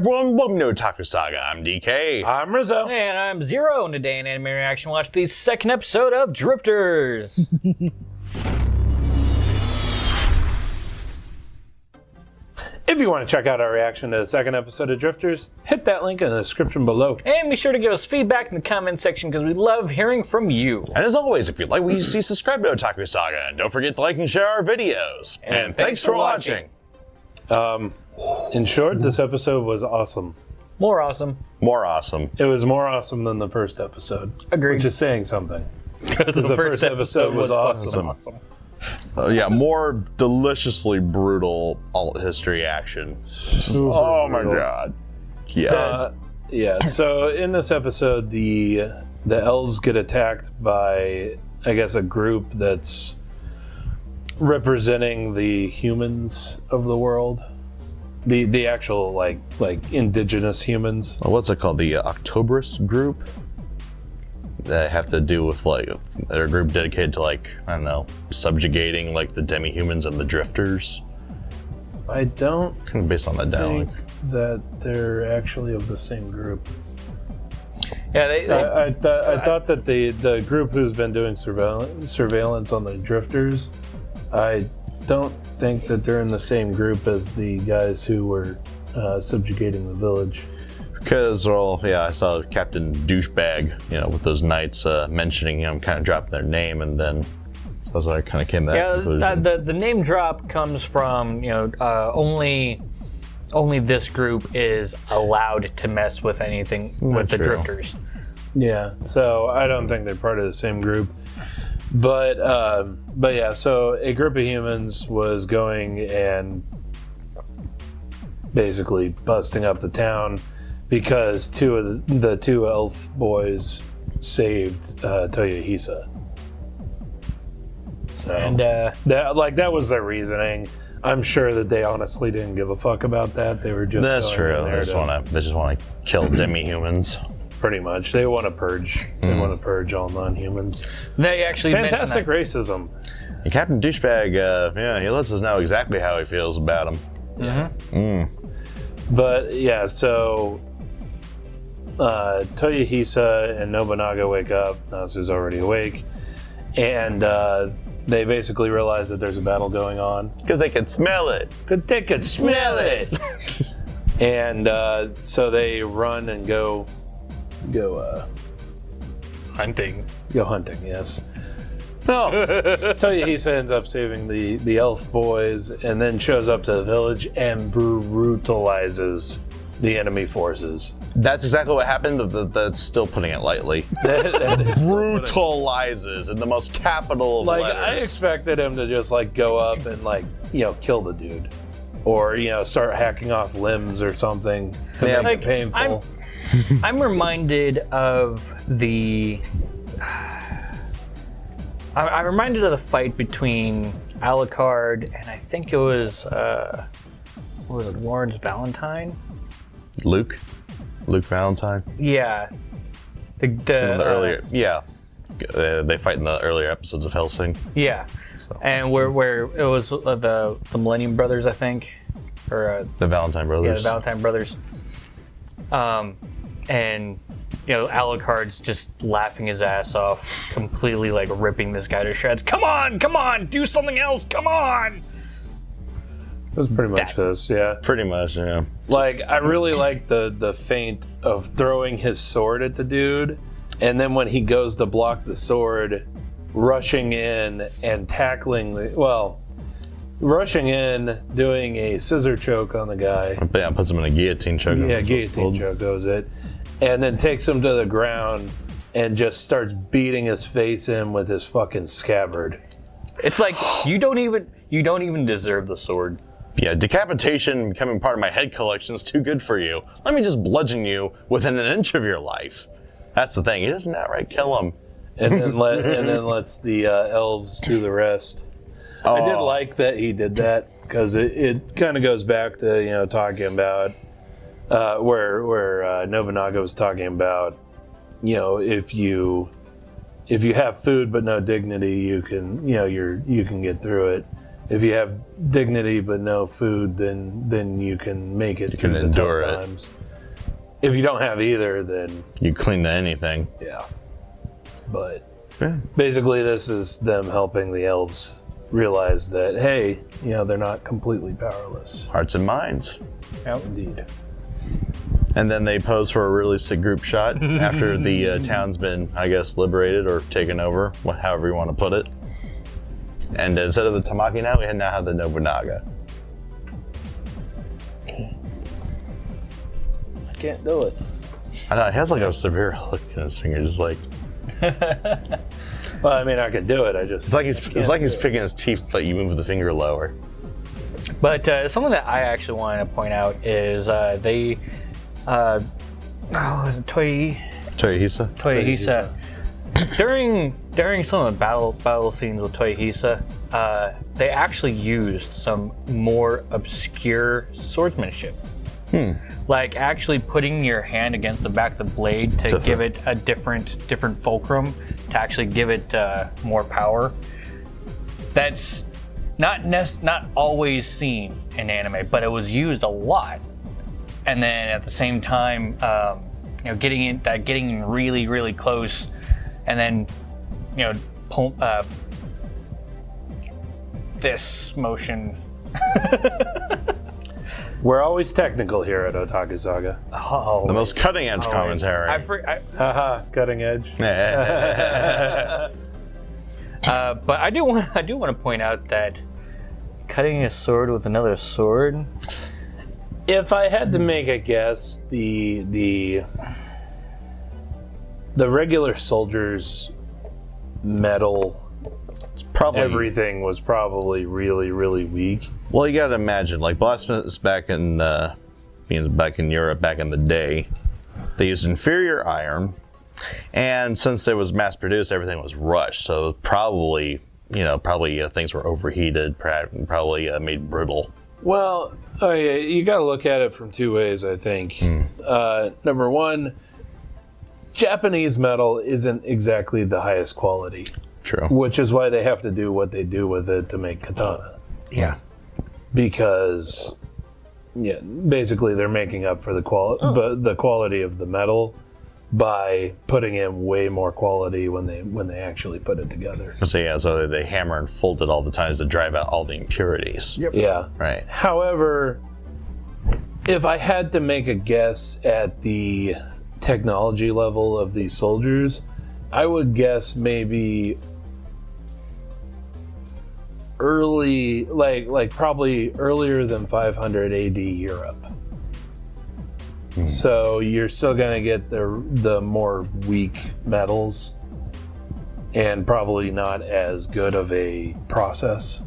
everyone, welcome to Otaku Saga. I'm DK. I'm Rizzo. And I'm Zero, and today in Anime Reaction, watch the second episode of Drifters. If you want to check out our reaction to the second episode of Drifters, hit that link in the description below. And be sure to give us feedback in the comment section because we love hearing from you. And as always, if you like what you see, subscribe to Otaku Saga. And don't forget to like and share our videos. And thanks for watching. In short, this episode was awesome. More awesome. More awesome. It was more awesome than the first episode. Agreed. Which is saying something. Because the first episode was awesome. Yeah, more deliciously brutal alt history action. Oh my god. Yes. Yeah, so in this episode, the elves get attacked by, I guess, a group that's representing the humans of the world. The actual, like indigenous humans. What's it called? The Octoberist group? That have to do with, like, their group dedicated to, like, I don't know, subjugating, like, the demi-humans and the drifters. I don't Kind of based on that think dialogue. that they're actually of the same group. Yeah, I thought that the group who's been doing surveillance on the drifters, I don't think that they're in the same group as the guys who were subjugating the village. Because, well, yeah, I saw Captain Douchebag, with those knights mentioning, kind of dropping their name, and then so that's why I kind of came to that conclusion. The name drop comes from, only this group is allowed to mess with anything with the drifters. Yeah, so I don't think they're part of the same group. But yeah, so a group of humans was going and basically busting up the town because the two elf boys saved Toyohisa. So And that was their reasoning. I'm sure that they honestly didn't give a fuck about that. They were just That's going true. in there They just want to kill demi-humans. pretty much. They want to purge. They want to purge all non-humans. they actually Fantastic mentioned racism. And Captain Douchebag, he lets us know exactly how he feels about him. But yeah, so Toyohisa and Nobunaga wake up. Nasu's already awake, and they basically realize that there's a battle going on. Because they can smell it. They could smell it. And so they run and go hunting. Go hunting. Yes. No. Toyohisa ends up saving the elf boys, and then shows up to the village and brutalizes the enemy forces. That's exactly what happened. That's still putting it lightly. That is Brutalizes in the most capital of letters. I expected him to just go up and kill the dude, or start hacking off limbs or something to Yeah, make it painful. I'm reminded of the. I'm reminded of the fight between Alucard and I think it was what was it, Lawrence Valentine? Luke Valentine. Yeah. The earlier, yeah. They fight in the earlier episodes of Hellsing. Yeah. So. And where it was the Millennium Brothers, I think, or The Valentine Brothers. yeah, the Valentine Brothers. And Alucard's just laughing his ass off, completely ripping this guy to shreds. Come on, do something else, come on! It was pretty much this, yeah. Pretty much, yeah. I really like the feint of throwing his sword at the dude, and then when he goes to block the sword, rushing in and tackling rushing in, doing a scissor choke on the guy. Yeah, puts him in a guillotine choke. Yeah, guillotine choke goes it. And then takes him to the ground and just starts beating his face in with his fucking scabbard. It's like you don't even deserve the sword. Yeah, decapitation becoming part of my head collection is too good for you. Let me just bludgeon you within an inch of your life. That's the thing. He doesn't outright kill him. And then lets the elves do the rest. Oh. I did like that he did that because it kind of goes back to talking about where Nobunaga was talking about if you have food but no dignity, you can you can get through it. if you have dignity but no food, then you can make it through the endure tough it. times. If you don't have either, then You clean to anything. yeah. But Yeah. basically, this is them helping the elves realize that, hey, they're not completely powerless. Hearts and minds. Indeed. And then they pose for a really sick group shot after the town's been, I guess, liberated or taken over, however you want to put it. And instead of the Tamaki now, we now have the Nobunaga. I can't do it. I know, he has like a severe hook in his finger, just like... Well, I mean, I could do it. It's like he's picking his teeth, but you move the finger lower. But something that I actually wanted to point out is is it Toyohisa? Toyohisa. During some of the battle scenes with Toyohisa, they actually used some more obscure swordsmanship. Like actually putting your hand against the back of the blade to give it a different fulcrum, to actually give it more power. That's not always seen in anime, but it was used a lot. And then at the same time, getting really, really close, and then this motion. We're always technical here at Otaku Saga. Oh, The most cutting edge commentary. Haha, cutting edge. But I do want to point out that cutting a sword with another sword. If I had to make a guess, the regular soldiers' metal, Probably everything was probably really, really weak. Well, you gotta imagine, like blacksmiths back in Europe back in the day, they used inferior iron, and since it was mass produced, everything was rushed. So probably things were overheated, probably made brittle. Well, you got to look at it from two ways, I think. Number one, Japanese metal isn't exactly the highest quality. True. Which is why they have to do what they do with it to make katana. Yeah. Because, basically they're making up for the quality of the metal by putting in way more quality when they actually put it together. So they hammer and fold it all the times to drive out all the impurities. Yep. Yeah. Right. However, if I had to make a guess at the technology level of these soldiers, I would guess maybe early, like probably earlier than 500 AD Europe. So you're still gonna get the more weak metals, and probably not as good of a process.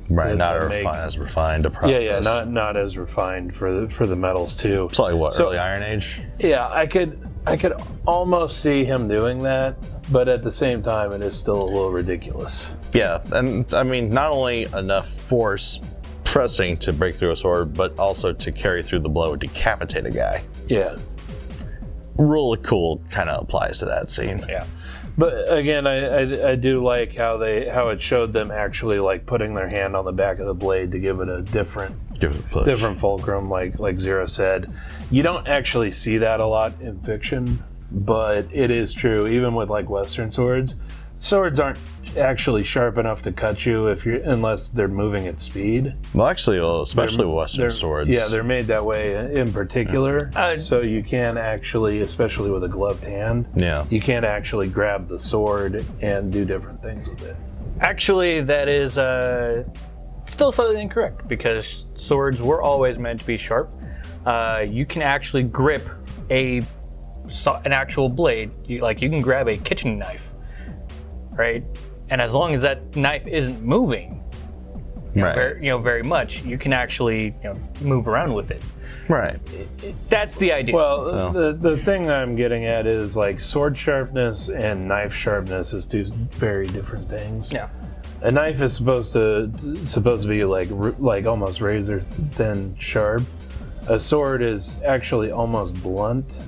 Right. Not to make- as refined a process. Yeah, not as refined for the metals too. It's like what, So- early Iron Age? Yeah, I could almost see him doing that, but at the same time, it is still a little ridiculous. Yeah, and I mean, not only enough force pressing to break through a sword, but also to carry through the blow and decapitate a guy. Yeah. Really cool kind of applies to that scene. Yeah. But again, I do like how it showed them actually like putting their hand on the back of the blade to give it a different fulcrum, like Zero said. You don't actually see that a lot in fiction, but it is true. Even with like Western swords aren't actually sharp enough to cut you unless they're moving at speed. Well, actually, especially Western swords. Yeah, they're made that way in particular. So you can actually, especially with a gloved hand, you can't actually grab the sword and do different things with it. Actually, that is still slightly incorrect, because swords were always meant to be sharp. You can actually grip an actual blade. You can grab a kitchen knife, right? And as long as that knife isn't moving, very much, you can actually move around with it. Right. That's the idea. Well, the thing I'm getting at is like sword sharpness and knife sharpness is two very different things. Yeah. A knife is supposed to be like almost razor thin sharp. A sword is actually almost blunt,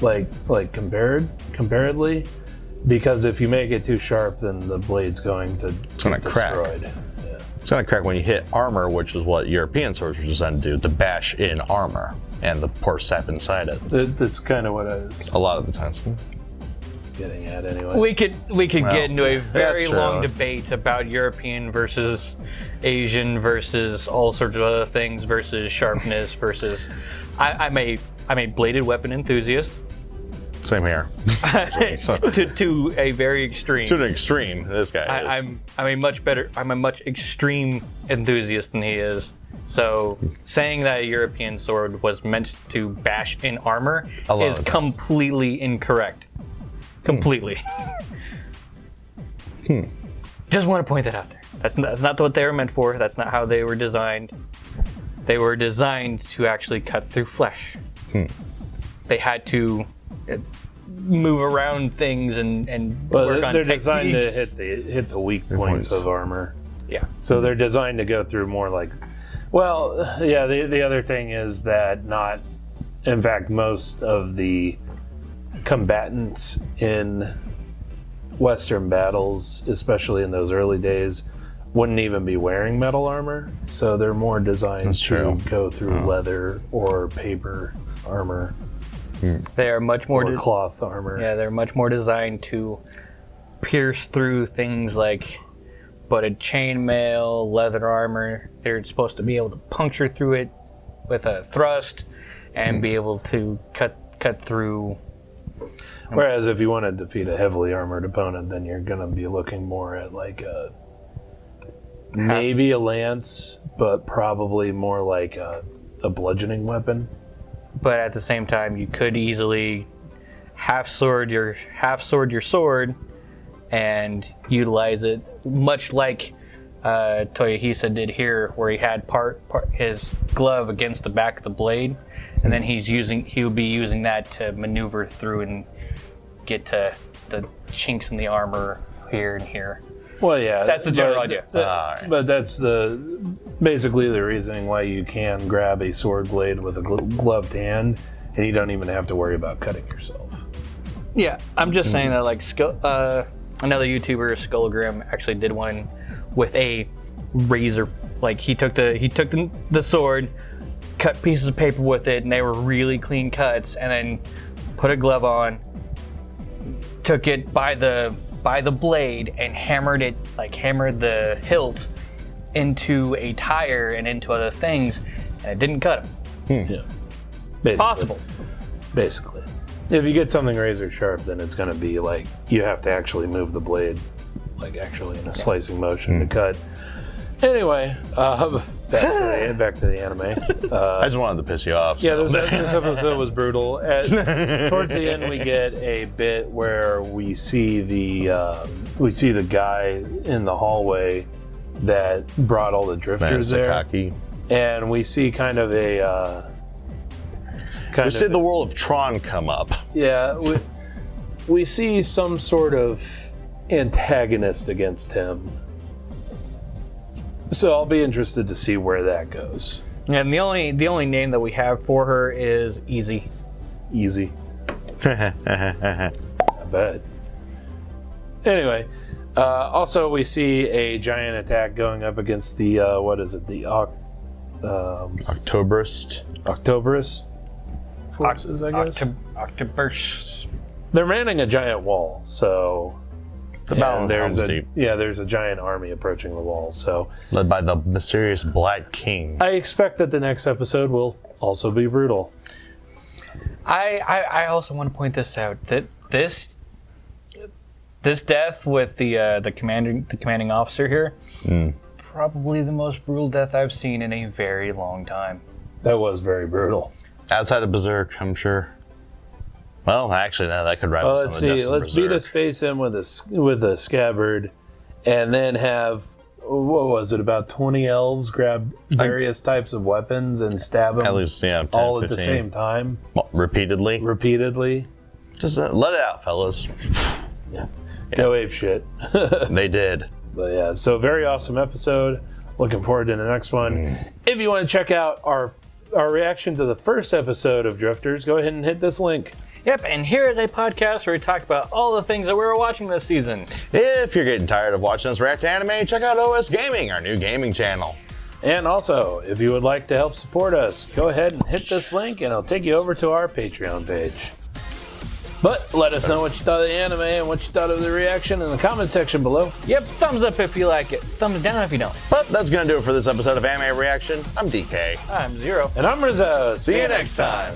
like comparedly, because if you make it too sharp, then the blade's going to get crack. destroyed. It's gonna crack when you hit armor, which is what European swords were designed to do, to bash in armor and the pour sap inside it. That's kind of what I was A lot of the times. getting at anyway. We could get into a very that's long true. debate about European versus Asian versus all sorts of other things versus sharpness versus. I'm a bladed weapon enthusiast Same here. to a very extreme. To an extreme, this guy is. I'm a much extreme enthusiast than he is. So saying that a European sword was meant to bash in armor A lot is of the times. completely incorrect. Completely. Just want to point that out there. That's not what they were meant for. That's not how they were designed. They were designed to actually cut through flesh. They had to move around things and work on they're designed to techniques. hit the weak points points. of armor. Yeah. So they're designed to go through more like. Well, yeah. The other thing is that not, in fact, most of the combatants in Western battles, especially in those early days, wouldn't even be wearing metal armor. So they're more designed That's to true. go through leather or paper armor They are much more or cloth armor. Yeah, they're much more designed to pierce through things like butted chainmail, leather armor. They're supposed to be able to puncture through it with a thrust and be able to cut through. Whereas if you want to defeat a heavily armored opponent, then you're going to be looking more at like maybe a lance, but probably more like a bludgeoning weapon. But at the same time, you could easily half sword your sword and utilize it, much like Toyohisa did here, where he had part his glove against the back of the blade, and then he would be using that to maneuver through and get to the chinks in the armor here and here. Well, yeah, That's the general idea. But that's basically the reasoning why you can grab a sword blade with a gloved hand, and you don't even have to worry about cutting yourself. Yeah, I'm just saying that like another YouTuber, Skullgram, actually did one with a razor. Like he took the sword, cut pieces of paper with it, and they were really clean cuts, and then put a glove on, took it by the blade and hammered the hilt into a tire and into other things, and it didn't cut him. Yeah, basically. Possible. Basically, if you get something razor sharp, then it's going to be like you have to actually move the blade, like actually in a slicing motion to cut. Anyway, back to the anime. I just wanted to piss you off. Yeah, So. this episode was brutal. Towards the end, we get a bit where we see the guy in the hallway that brought all the drifters there, Sakaki. and we see kind of a. We see the world of Tron come up. Yeah, we see some sort of antagonist against him. So I'll be interested to see where that goes. And the only name that we have for her is Easy. Easy. I bet. Anyway, also we see a giant attack going up against the what is it? The Octoberist. Octoberist forces, I guess. Octoburst. They're manning a giant wall, so battle and of Helm's Deep. there's a giant army approaching the wall. So Led by the mysterious Black King. I expect that the next episode will also be brutal. I also want to point this out that this death with the commanding officer here, probably the most brutal death I've seen in a very long time. That was very brutal. Outside of Berserk, I'm sure. Well, actually, no, that could rival Let's some of the see. deaths in Let's beat Berserk. his face in with a scabbard, and then have what was it? About 20 elves grab various types of weapons and stab him At least, yeah, 10, all at the 15. same time, Well, repeatedly. Just Let it out, fellas. go ape shit. They did. But yeah, so very awesome episode. Looking forward to the next one. If you want to check out our reaction to the first episode of Drifters, go ahead and hit this link Yep, and here is a podcast where we talk about all the things that we were watching this season. If you're getting tired of watching us react to anime, check out OS Gaming, our new gaming channel. And also, if you would like to help support us, go ahead and hit this link and it'll take you over to our Patreon page. But let us know what you thought of the anime and what you thought of the reaction in the comment section below. Yep, thumbs up if you like it, thumbs down if you don't. But that's going to do it for this episode of Anime Reaction. I'm DK. I'm Zero. And I'm Rizzo. See you next time.